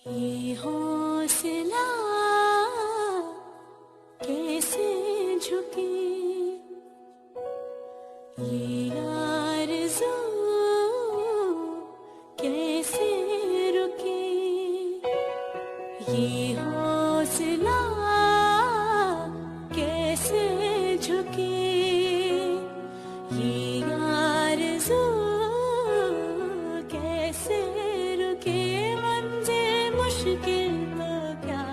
ये हौसला कैसे झुके, ये आरज़ू कैसे रुके, ये हौसला कैसे झुके, ये आरज़ू कैसे रुके, मंज़िल मुश्किल तो क्या।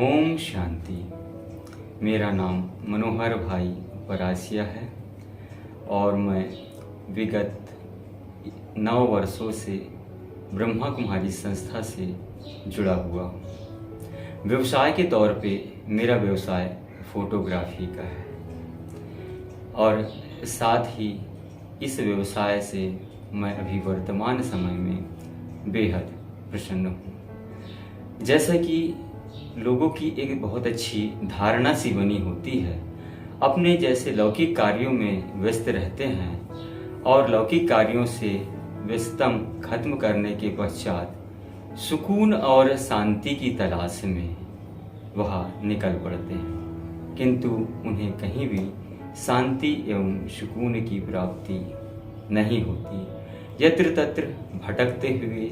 ओम शांति। मेरा नाम मनोहर भाई परासिया है और मैं विगत 9 वर्षों से ब्रह्मा कुमारी संस्था से जुड़ा हुआ हूँ। व्यवसाय के तौर पे मेरा व्यवसाय फोटोग्राफी का है और साथ ही इस व्यवसाय से मैं अभी वर्तमान समय में बेहद प्रसन्न हूँ। जैसा कि लोगों की एक बहुत अच्छी धारणा सी बनी होती है, अपने जैसे लौकिक कार्यों में व्यस्त रहते हैं और लौकिक कार्यों से व्यस्तम खत्म करने के पश्चात सुकून और शांति की तलाश में वह निकल पड़ते हैं, किंतु उन्हें कहीं भी शांति एवं सुकून की प्राप्ति नहीं होती। यत्र तत्र भटकते हुए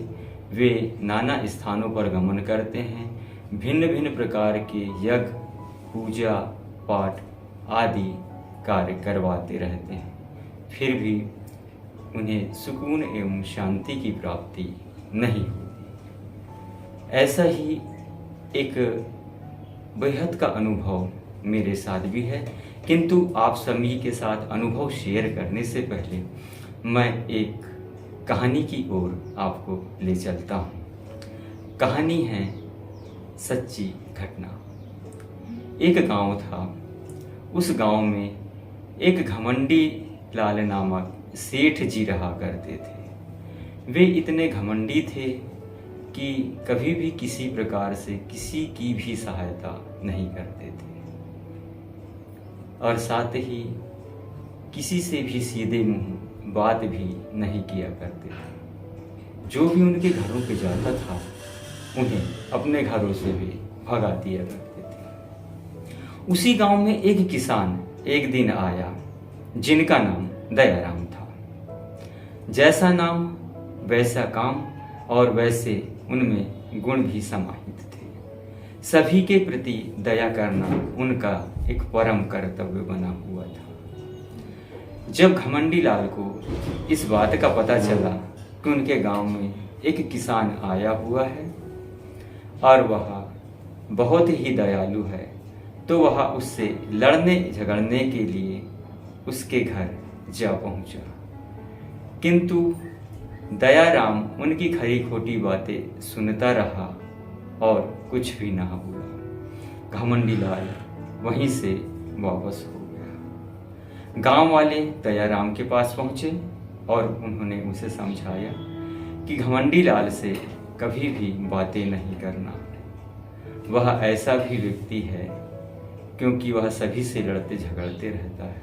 वे नाना स्थानों पर गमन करते हैं, भिन्न भिन्न प्रकार के यज्ञ, पूजा, पाठ आदि कार्य करवाते रहते हैं, फिर भी उन्हें सुकून एवं शांति की प्राप्ति नहीं होती। ऐसा ही एक बेहद का अनुभव मेरे साथ भी है, किंतु आप सभी के साथ अनुभव शेयर करने से पहले मैं एक कहानी की ओर आपको ले चलता हूँ। कहानी है सच्ची घटना। एक गांव था। उस गांव में एक घमंडी लाल नामक सेठ जी रहा करते थे। वे इतने घमंडी थे कि कभी भी किसी प्रकार से किसी की भी सहायता नहीं करते थे और साथ ही किसी से भी सीधे मुंह बात भी नहीं किया करते थे। जो भी उनके घरों पे जाता था उन्हें अपने घरों से भी भगा दिया करते थे। उसी गांव में एक किसान एक दिन आया जिनका नाम दयाराम था। जैसा नाम वैसा काम और वैसे उनमें गुण भी समाहित थे। सभी के प्रति दया करना उनका एक परम कर्तव्य बना हुआ था। जब घमंडी लाल को इस बात का पता चला कि उनके गांव में एक किसान आया हुआ है और वह बहुत ही दयालु है, तो वह उससे लड़ने झगड़ने के लिए उसके घर जा पहुंचा। किंतु दयाराम उनकी खरी खोटी बातें सुनता रहा और कुछ भी ना बोला। घमंडी लाल वहीं से वापस हो गया। गांव वाले दयाराम के पास पहुंचे और उन्होंने उसे समझाया कि घमंडी लाल से कभी भी बातें नहीं करना। वह ऐसा भी व्यक्ति है क्योंकि वह सभी से लड़ते झगड़ते रहता है।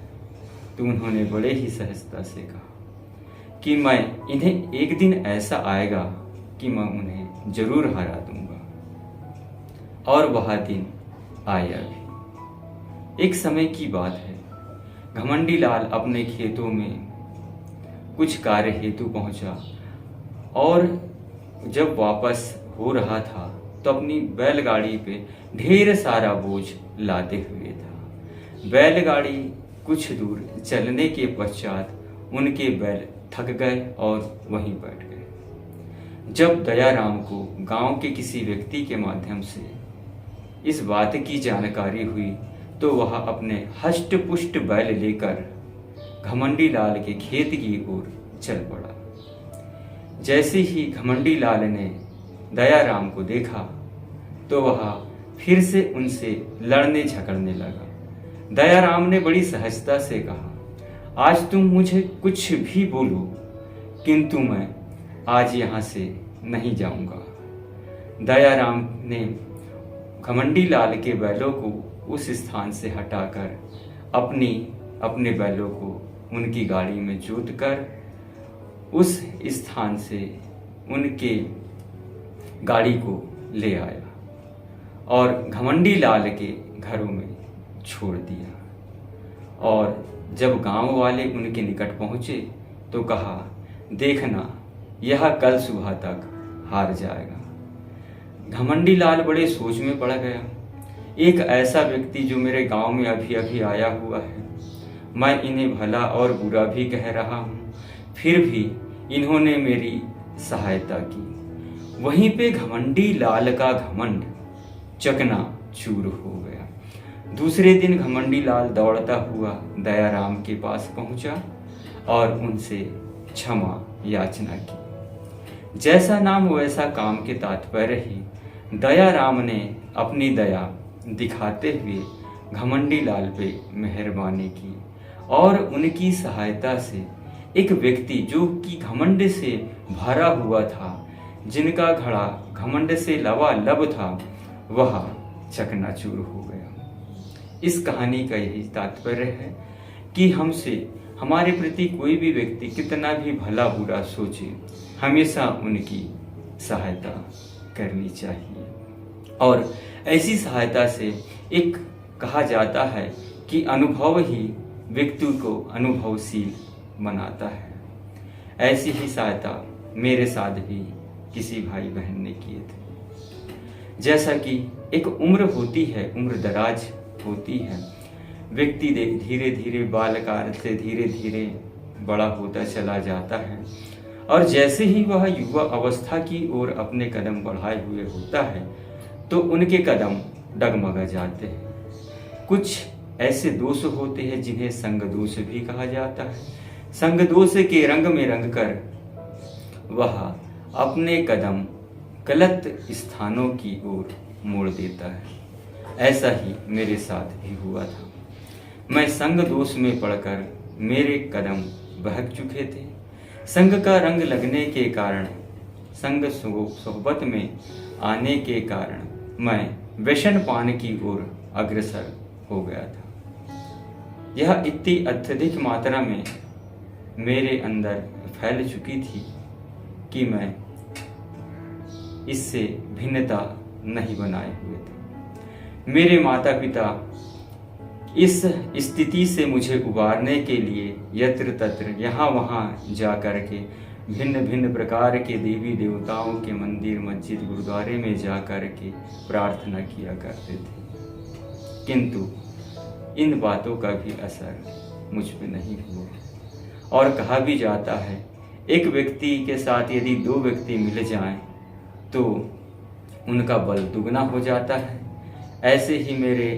तो उन्होंने बड़े ही सहजता से कहा कि मैं इन्हें एक दिन ऐसा आएगा कि मैं उन्हें जरूर हरा दूंगा। और वह दिन आया भी। एक समय की बात है, घमंडी लाल अपने खेतों में कुछ कार्य हेतु पहुंचा और जब वापस हो रहा था तो अपनी बैलगाड़ी पे ढेर सारा बोझ लाते हुए था। बैलगाड़ी कुछ दूर चलने के पश्चात उनके बैल थक गए और वहीं बैठ गए। जब दयाराम को गांव के किसी व्यक्ति के माध्यम से इस बात की जानकारी हुई तो वह अपने हष्ट पुष्ट बैल लेकर घमंडी लाल के खेत की ओर चल पड़ा। जैसे ही घमंडी लाल ने दयाराम को देखा तो वह फिर से उनसे लड़ने झगड़ने लगा। दयाराम ने बड़ी सहजता से कहा, आज तुम मुझे कुछ भी बोलो किंतु मैं आज यहाँ से नहीं जाऊंगा। दयाराम ने घमंडी लाल के बैलों को उस स्थान से हटाकर अपने बैलों को उनकी गाड़ी में जोतकर उस स्थान से उनके गाड़ी को ले आया और घमंडी लाल के घरों में छोड़ दिया। और जब गांव वाले उनके निकट पहुंचे तो कहा, देखना यह कल सुबह तक हार जाएगा। घमंडी लाल बड़े सोच में पड़ गया। एक ऐसा व्यक्ति जो मेरे गांव में अभी अभी आया हुआ है, मैं इन्हें भला और बुरा भी कह रहा हूँ, फिर भी इन्होंने मेरी सहायता की। वहीं पे घमंडी लाल का घमंड चकनाचूर हो गया। दूसरे दिन घमंडी लाल दौड़ता हुआ दयाराम के पास पहुंचा और उनसे क्षमा याचना की। जैसा नाम वैसा काम के तात्पर्य ही दयाराम ने अपनी दया दिखाते हुए घमंडी लाल पे मेहरबानी की और उनकी सहायता से एक व्यक्ति जो कि घमंड से भरा हुआ था, जिनका घड़ा घमंड से लबालब था, वह चकनाचूर हो गया। इस कहानी का यही तात्पर्य है कि हमसे हमारे प्रति कोई भी व्यक्ति कितना भी भला बुरा सोचे, हमेशा उनकी सहायता करनी चाहिए। और ऐसी सहायता से एक कहा जाता है कि अनुभव ही व्यक्ति को अनुभवशील बनाता है। ऐसी ही सहायता मेरे साथ भी किसी भाई बहन ने किए थे। जैसा कि एक उम्र होती है, उम्र दराज होती है, व्यक्ति धीरे धीरे बालकाल से धीरे धीरे बड़ा होता चला जाता है और जैसे ही वह युवा अवस्था की ओर अपने कदम बढ़ाए हुए होता है तो उनके कदम डगमगा जाते हैं। कुछ ऐसे दोष होते हैं जिन्हें संग दोष भी कहा जाता है। संग दोष के रंग में रंग कर वह अपने कदम गलत स्थानों की ओर मोड़ देता है। ऐसा ही मेरे साथ भी हुआ था। मैं संग दोष में पड़कर मेरे कदम बहक चुके थे। संग का रंग लगने के कारण, संग सोहबत में आने के कारण मैं व्यसन पान की ओर अग्रसर हो गया था। यह इतनी अत्यधिक मात्रा में मेरे अंदर फैल चुकी थी कि मैं इससे भिन्नता नहीं बनाए हुए थे। मेरे माता पिता इस स्थिति से मुझे उबारने के लिए यत्र तत्र यहाँ वहाँ जा कर के भिन्न भिन्न प्रकार के देवी देवताओं के मंदिर, मस्जिद, गुरुद्वारे में जा कर के प्रार्थना किया करते थे, किंतु इन बातों का भी असर मुझ पे नहीं हुआ। और कहा भी जाता है, एक व्यक्ति के साथ यदि दो व्यक्ति मिल जाएं तो उनका बल दुगना हो जाता है। ऐसे ही मेरे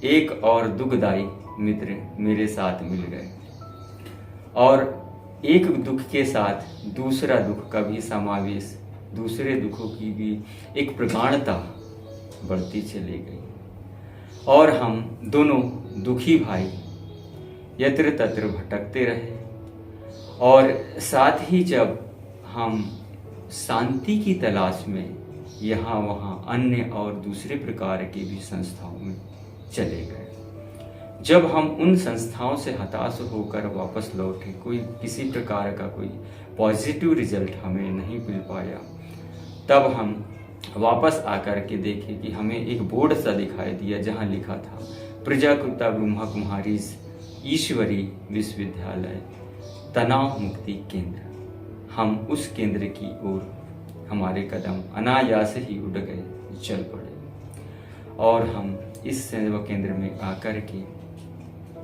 एक और दुखदाई मित्र मेरे साथ मिल गए और एक दुख के साथ दूसरा दुख का भी समावेश, दूसरे दुखों की भी एक प्रगाढ़ता बढ़ती चली गई और हम दोनों दुखी भाई यत्र तत्र भटकते रहे। और साथ ही जब हम शांति की तलाश में यहाँ वहाँ अन्य और दूसरे प्रकार के भी संस्थाओं में चले गए, जब हम उन संस्थाओं से हताश होकर वापस लौटे, कोई किसी प्रकार का कोई पॉजिटिव रिजल्ट हमें नहीं मिल पाया, तब हम वापस आकर के देखे कि हमें एक बोर्ड सा दिखाई दिया जहाँ लिखा था प्रजाकृता ब्रह्मा कुमारीज ईश्वरी विश्वविद्यालय तनाव मुक्ति केंद्र। हम उस केंद्र की ओर हमारे कदम अनायास ही उड़ गए, चल पड़े और हम इस सेवा केंद्र में आकर के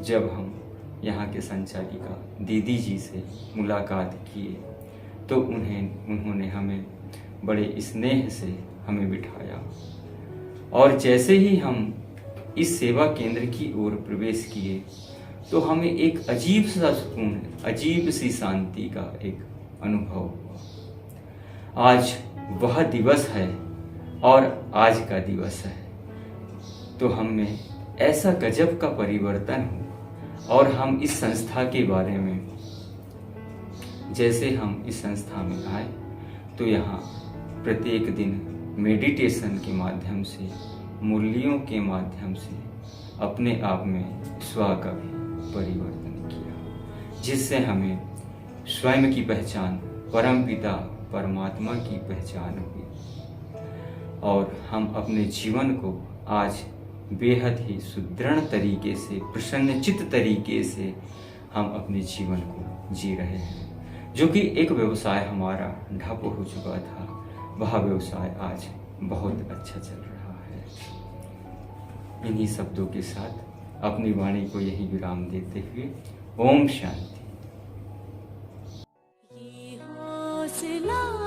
जब हम यहाँ के संचालिका दीदी जी से मुलाकात किए तो उन्होंने हमें बड़े स्नेह से हमें बिठाया और जैसे ही हम इस सेवा केंद्र की ओर प्रवेश किए तो हमें एक अजीब सा सुकून, अजीब सी शांति का एक अनुभव हुआ। आज वह दिवस है और आज का दिवस है तो हम में ऐसा गजब का परिवर्तन हो और हम इस संस्था के बारे में, जैसे हम इस संस्था में आए तो यहाँ प्रत्येक दिन मेडिटेशन के माध्यम से, मूल्यों के माध्यम से अपने आप में स्व का भी परिवर्तन किया, जिससे हमें स्वयं की पहचान, परम पिता परमात्मा की पहचान हुई। और हम अपने जीवन को आज बेहद ही सुदृढ़ तरीके से, प्रसन्नचित्त तरीके से हम अपने जीवन को जी रहे हैं। जो कि एक व्यवसाय हमारा ठप हो चुका था, वह व्यवसाय आज बहुत अच्छा चल रहा है। इन्हीं शब्दों के साथ अपनी वाणी को यही विराम देते हुए ओम शांति। ये हौसला